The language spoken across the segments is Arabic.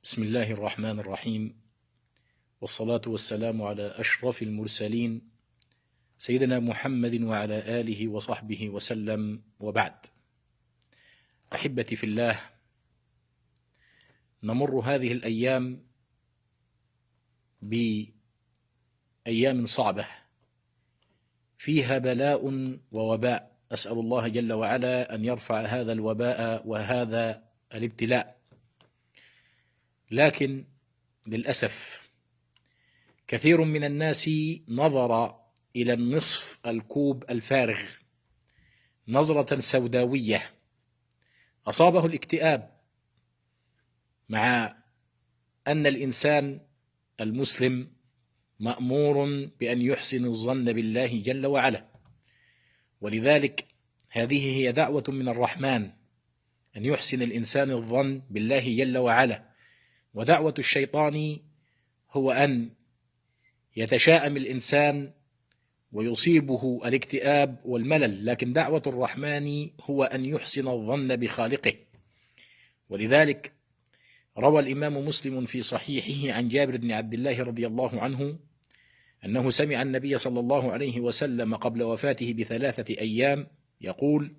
بسم الله الرحمن الرحيم، والصلاة والسلام على أشرف المرسلين سيدنا محمد وعلى آله وصحبه وسلم، وبعد. أحبتي في الله، نمر هذه الأيام بأيام صعبة فيها بلاء ووباء، أسأل الله جل وعلا أن يرفع هذا الوباء وهذا الابتلاء. لكن للأسف كثير من الناس نظر إلى النصف الكوب الفارغ نظرة سوداوية، أصابه الاكتئاب، مع أن الإنسان المسلم مأمور بأن يحسن الظن بالله جل وعلا، ولذلك هذه هي دعوة من الرحمن أن يحسن الإنسان الظن بالله جل وعلا، ودعوة الشيطان هو أن يتشاءم الإنسان ويصيبه الاكتئاب والملل، لكن دعوة الرحمن هو أن يحسن الظن بخالقه. ولذلك روى الإمام مسلم في صحيحه عن جابر بن عبد الله رضي الله عنه أنه سمع النبي صلى الله عليه وسلم قبل وفاته ب3 أيام يقول: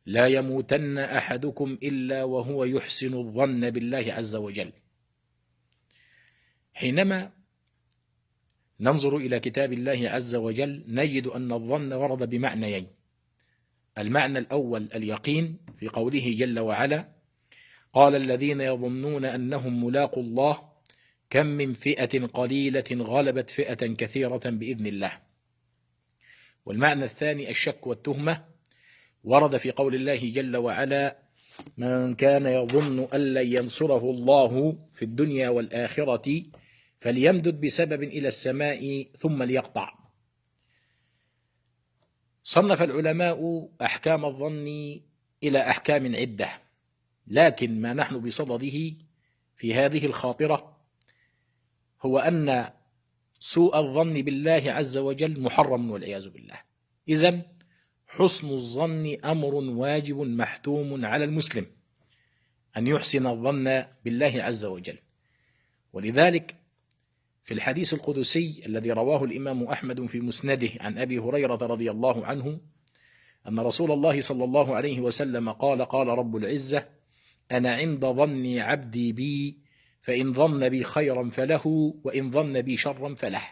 لا يموتن أحدكم إلا وهو يحسن الظن بالله عز وجل. حينما ننظر إلى كتاب الله عز وجل نجد أن الظن ورد بمعنيين: المعنى الأول اليقين في قوله جل وعلا: قال الذين يظنون أنهم ملاقوا الله كم من فئة قليلة غلبت فئة كثيرة بإذن الله. والمعنى الثاني الشك والتهمة، ورد في قول الله جل وعلا: من كان يظن أن لن ينصره الله في الدنيا والآخرة فليمدد بسبب إلى السماء ثم ليقطع. صنف العلماء أحكام الظن إلى أحكام عدة، لكن ما نحن بصدده في هذه الخاطرة هو أن سوء الظن بالله عز وجل محرم والعياذ بالله. إذن حسن الظن أمر واجب محتوم على المسلم أن يحسن الظن بالله عز وجل. ولذلك في الحديث القدسي الذي رواه الإمام أحمد في مسنده عن أبي هريرة رضي الله عنه أن رسول الله صلى الله عليه وسلم قال: قال رب العزة: أنا عند ظن عبدي بي، فإن ظن بي خيرا فله، وإن ظن بي شرا فله.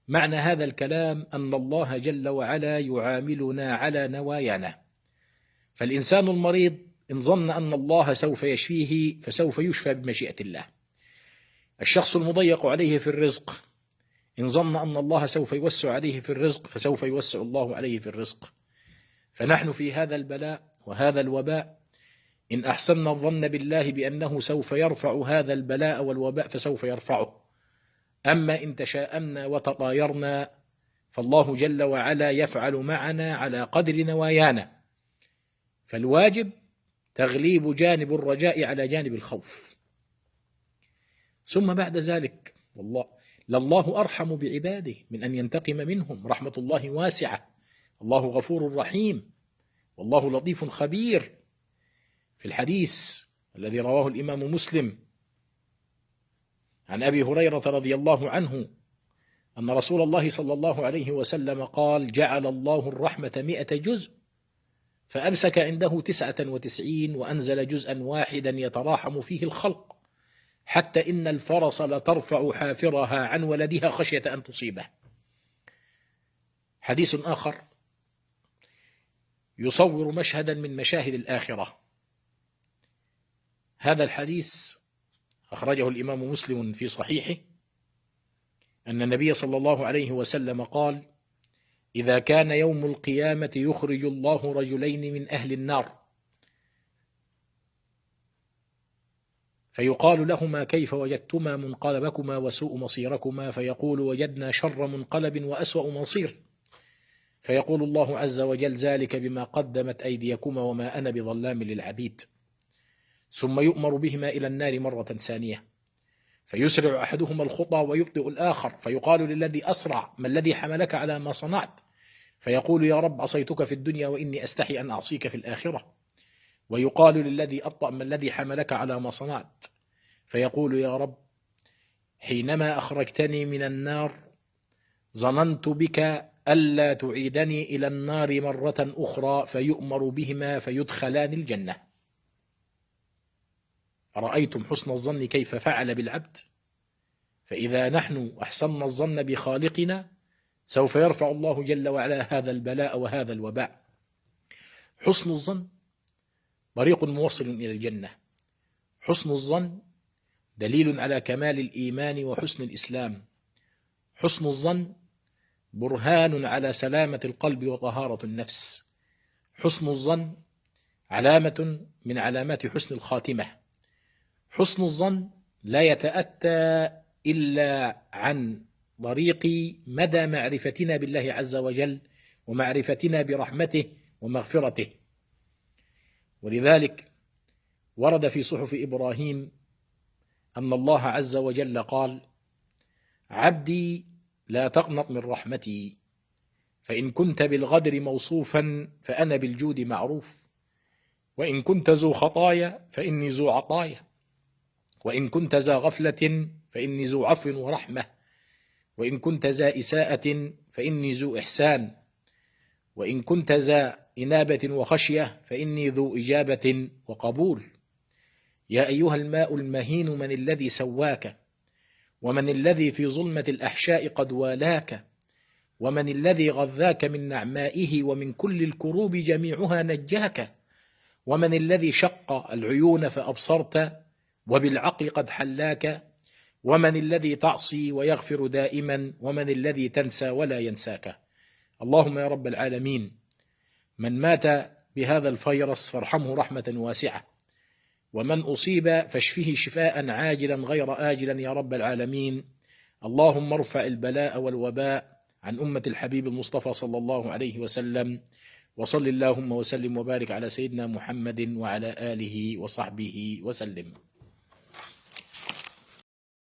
معنى هذا الكلام أن الله جل وعلا يعاملنا على نوايانا، فالإنسان المريض إن ظن أن الله سوف يشفيه فسوف يشفى بمشيئة الله. الشخص المضيق عليه في الرزق إن ظن أن الله سوف يوسع عليه في الرزق فسوف يوسع الله عليه في الرزق. فنحن في هذا البلاء وهذا الوباء إن أحسننا الظن بالله بأنه سوف يرفع هذا البلاء والوباء فسوف يرفعه. أما إن تشاءمنا وتطايرنا فالله جل وعلا يفعل معنا على قدر نوايانا. فالواجب تغليب جانب الرجاء على جانب الخوف. ثم بعد ذلك لله أرحم بعباده من أن ينتقم منهم، رحمة الله واسعة، الله غفور رحيم، والله لطيف خبير. في الحديث الذي رواه الإمام مسلم عن أبي هريرة رضي الله عنه أن رسول الله صلى الله عليه وسلم قال: جعل الله الرحمة 100 جزء فأمسك عنده 99 وأنزل جزءا واحدا يتراحم فيه الخلق، حتى إن الفرس لترفع حافرها عن ولدها خشية أن تصيبه. حديث آخر يصور مشهدا من مشاهد الآخرة. هذا الحديث أخرجه الإمام مسلم في صحيحه أن النبي صلى الله عليه وسلم قال: إذا كان يوم القيامة يخرج الله رجلين من أهل النار فيقال لهما: كيف وجدتما منقلبكما وسوء مصيركما؟ فيقول: وجدنا شر منقلب وأسوأ مصير. فيقول الله عز وجل: ذلك بما قدمت أيديكما وما أنا بظلام للعبيد. ثم يؤمر بهما إلى النار مرة ثانية، فيسرع أحدهما الخطى ويبطئ الآخر، فيقال للذي أسرع: ما الذي حملك على ما صنعت؟ فيقول: يا رب عصيتك في الدنيا وإني أستحي أن أعصيك في الآخرة. ويقال للذي أبطأ: ما الذي حملك على ما صنعت؟ فيقول يا رب حينما أخرجتني من النار ظننت بك ألا تعيدني إلى النار مرة أخرى، فيؤمر بهما فيدخلان الجنة. أرأيتم حسن الظن كيف فعل بالعبد؟ فإذا نحن أحسننا الظن بخالقنا سوف يرفع الله جل وعلا هذا البلاء وهذا الوباء. حسن الظن طريق موصل إلى الجنة. حسن الظن دليل على كمال الإيمان وحسن الإسلام. حسن الظن برهان على سلامة القلب وطهارة النفس. حسن الظن علامة من علامات حسن الخاتمة. حسن الظن لا يتأتى إلا عن طريق مدى معرفتنا بالله عز وجل ومعرفتنا برحمته ومغفرته. ولذلك ورد في صحف إبراهيم أن الله عز وجل قال: عبدي لا تقنط من رحمتي، فإن كنت بالغدر موصوفا فأنا بالجود معروف، وإن كنت ذو خطايا فإني ذو عطايا، وإن كنت ذا غفلة فإني ذو عفو ورحمة، وإن كنت ذا إساءة فإني ذو إحسان، وإن كنت ذا إنابة وخشية فإني ذو إجابة وقبول. يا أيها الماء المهين من الذي سواك، ومن الذي في ظلمة الأحشاء قد والاك، ومن الذي غذاك من نعمائه ومن كل الكروب جميعها نجاك، ومن الذي شق العيون فأبصرت وبالعقل قد حلاك، ومن الذي تعصي ويغفر دائما، ومن الذي تنسى ولا ينساك. اللهم يا رب العالمين، من مات بهذا الفيروس فارحمه رحمة واسعة، ومن أصيب فاشفه شفاء عاجلا غير آجلا يا رب العالمين. اللهم ارفع البلاء والوباء عن أمة الحبيب المصطفى صلى الله عليه وسلم، وصل اللهم وسلم وبارك على سيدنا محمد وعلى آله وصحبه وسلم.